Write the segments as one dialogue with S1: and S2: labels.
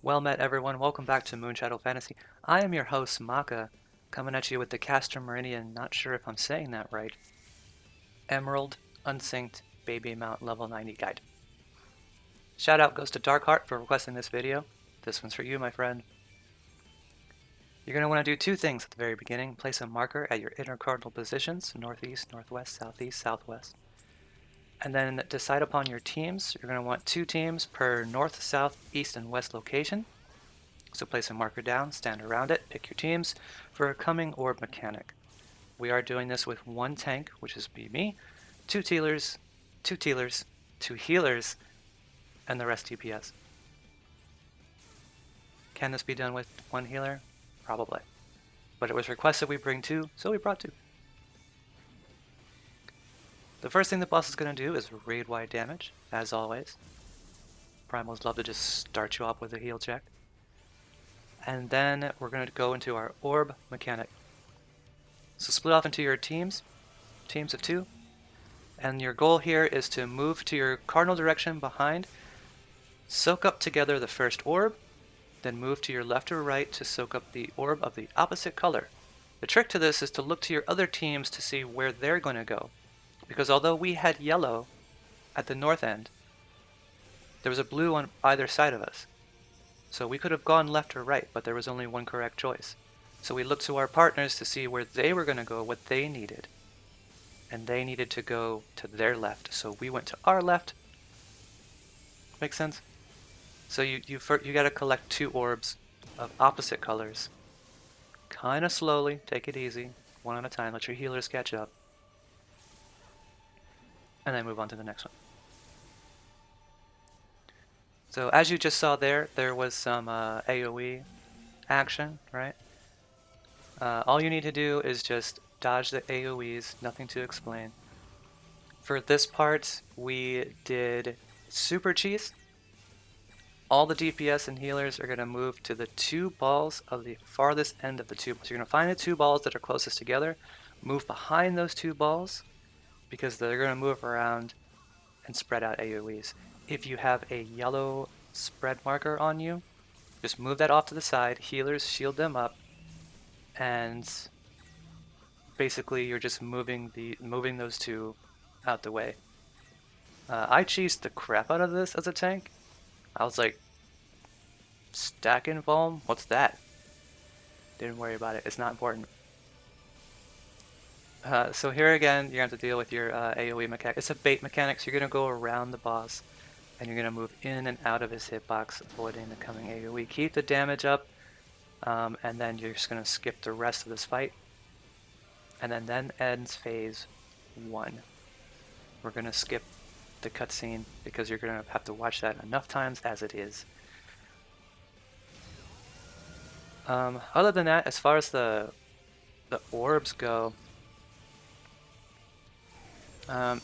S1: Well met, everyone. Welcome back to Final Fantasy. I am your host, Maka, coming at you with the Castrum Marinum, not sure if I'm saying that right, Emerald Unsynced Baby Mount Level 90 Guide. Shout out goes to Heartt for requesting this video. This one's for you, my friend. You're going to want to do two things at the very beginning. Place a marker at your inner cardinal positions, northeast, northwest, southeast, southwest. And then decide upon your teams. You're going to want two teams per north, south, east, and west location. So place a marker down, stand around it, pick your teams for a coming orb mechanic. We are doing this with one tank, which is me, two healers, two healers, and the rest DPS. Can this be done with one healer? Probably. But it was requested we bring two, so we brought two. The first thing the boss is going to do is raid-wide damage, as always. Primals love to just start you off with a heal check. And then we're going to go into our orb mechanic. So split off into your teams of two. And your goal here is to move to your cardinal direction behind, soak up together the first orb, then move to your left or right to soak up the orb of the opposite color. The trick to this is to look to your other teams to see where they're going to go. Because although we had yellow at the north end, there was a blue on either side of us. So we could have gone left or right, but there was only one correct choice. So we looked to our partners to see where they were going to go, what they needed. And they needed to go to their left, so we went to our left. Make sense? So you got to collect two orbs of opposite colors. Kind of slowly, take it easy, one at a time, let your healers catch up. And then move on to the next one. So as you just saw there was some AoE action, right? All you need to do is just dodge the AoEs, nothing to explain. For this part, we did Super Cheese. All the DPS and healers are going to move to the two balls of the farthest end of the two. So you're going to find the two balls that are closest together, move behind those two balls, because they're going to move around and spread out AoEs. If you have a yellow spread marker on you, just move that off to the side, healers shield them up, and basically you're just moving those two out the way. I cheesed the crap out of this as a tank. I was like, stack invuln? What's that? Didn't worry about it, it's not important. So here again, you're going to have to deal with your AoE mechanic. It's a bait mechanic, so you're going to go around the boss, and you're going to move in and out of his hitbox, avoiding the coming AoE. Keep the damage up, and then you're just going to skip the rest of this fight. And then ends phase 1. We're going to skip the cutscene, because you're going to have to watch that enough times as it is. Other than that, as far as the orbs go,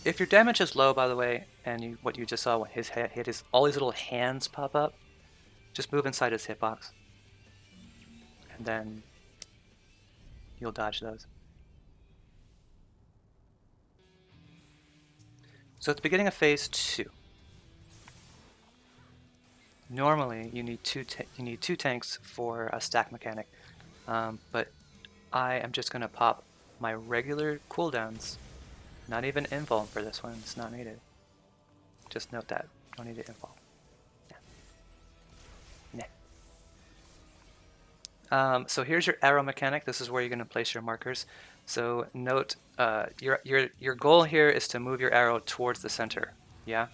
S1: if your damage is low, by the way, and what you just saw when his head hit all these little hands pop up, just move inside his hitbox, and then you'll dodge those. So at the beginning of phase 2, normally you need two tanks for a stack mechanic, but I am just going to pop my regular cooldowns. Not even invuln for this one, it's not needed. Just note that, don't need to invuln. Nah. So here's your arrow mechanic. This is where you're going to place your markers. So note, your goal here is to move your arrow towards the center, yeah?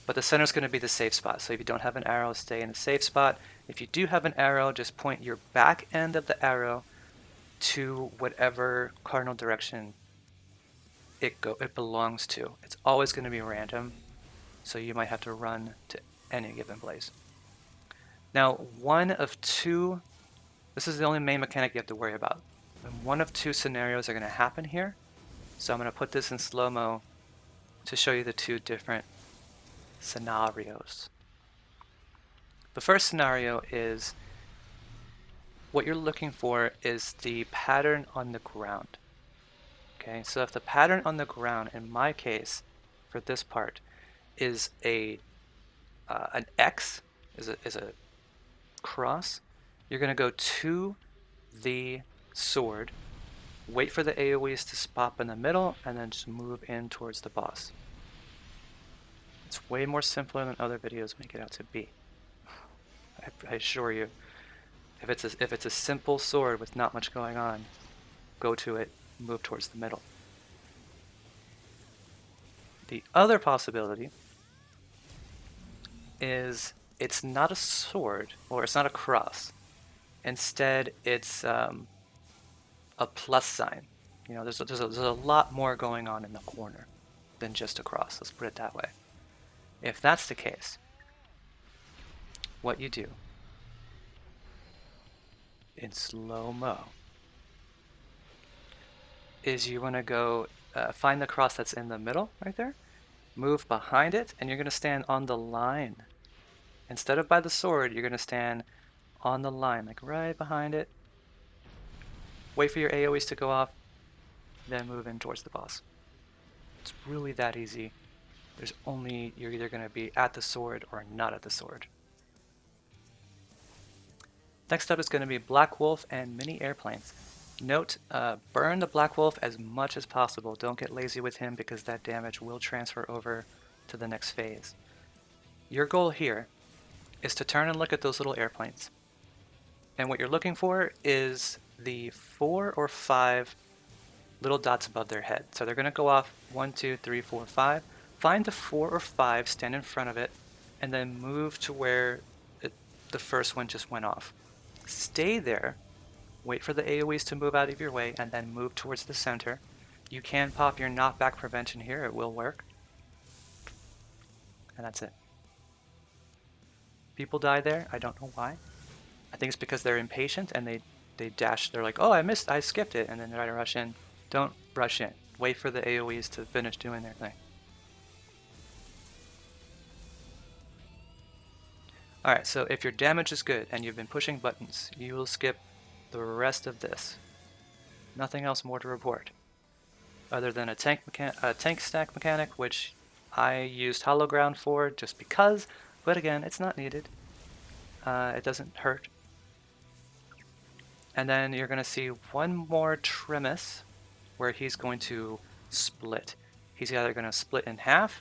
S1: But the center is going to be the safe spot. So if you don't have an arrow, stay in a safe spot. If you do have an arrow, just point your back end of the arrow to whatever cardinal direction it belongs to. It's always going to be random, so you might have to run to any given place. Now, one of two, this is the only main mechanic you have to worry about. And one of two scenarios are going to happen here, so I'm going to put this in slow-mo to show you the two different scenarios. The first scenario is, what you're looking for is the pattern on the ground. Okay, so if the pattern on the ground, in my case, for this part, is an X, is a cross, you're going to go to the sword, wait for the AoEs to pop in the middle, and then just move in towards the boss. It's way more simpler than other videos make it out to be. I assure you. If it's a simple sword with not much going on, go to it, move towards the middle. The other possibility is it's not a sword, or it's not a cross. Instead, it's a plus sign. You know, there's a lot more going on in the corner than just a cross. Let's put it that way. If that's the case, what you do in slow-mo is you want to go find the cross that's in the middle right there, move behind it, and you're going to stand on the line. Instead of by the sword, you're going to stand on the line, like right behind it. Wait for your AoEs to go off, then move in towards the boss. It's really that easy. You're either going to be at the sword or not at the sword. Next up is going to be Black Wolf and mini airplanes. Note, burn the Black Wolf as much as possible. Don't get lazy with him because that damage will transfer over to the next phase. Your goal here is to turn and look at those little airplanes. And what you're looking for is the 4 or 5 little dots above their head. So they're going to go off 1, 2, 3, 4, 5. Find the 4 or 5, stand in front of it, and then move to where the first one just went off. Stay there, wait for the AoEs to move out of your way, and then move towards the center. You can pop your knockback prevention here, it will work. And that's it. People die there, I don't know why. I think it's because they're impatient and they dash, they're like, oh, I skipped it, and then try to rush in. Don't rush in. Wait for the AoEs to finish doing their thing. Alright, so if your damage is good and you've been pushing buttons, you will skip the rest of this. Nothing else more to report. Other than a tank stack mechanic, which I used Hollow Ground for just because, but again, it's not needed. It doesn't hurt. And then you're going to see one more Trimus where he's going to split. He's either going to split in half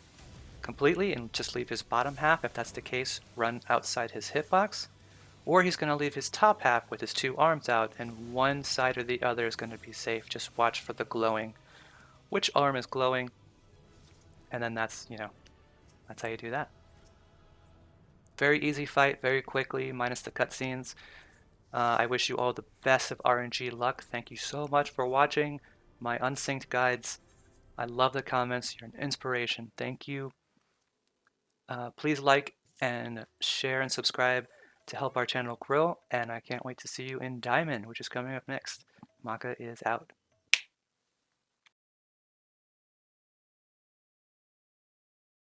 S1: completely and just leave his bottom half. If that's the case, run outside his hitbox. Or he's going to leave his top half with his 2 arms out, and one side or the other is going to be safe. Just watch for the glowing. Which arm is glowing? And then that's how you do that. Very easy fight, very quickly, minus the cutscenes. I wish you all the best of RNG luck. Thank you so much for watching my Unsynced guides. I love the comments. You're an inspiration. Thank you. Please like and share and subscribe to help our channel grow. And I can't wait to see you in Diamond, which is coming up next. Maka is out.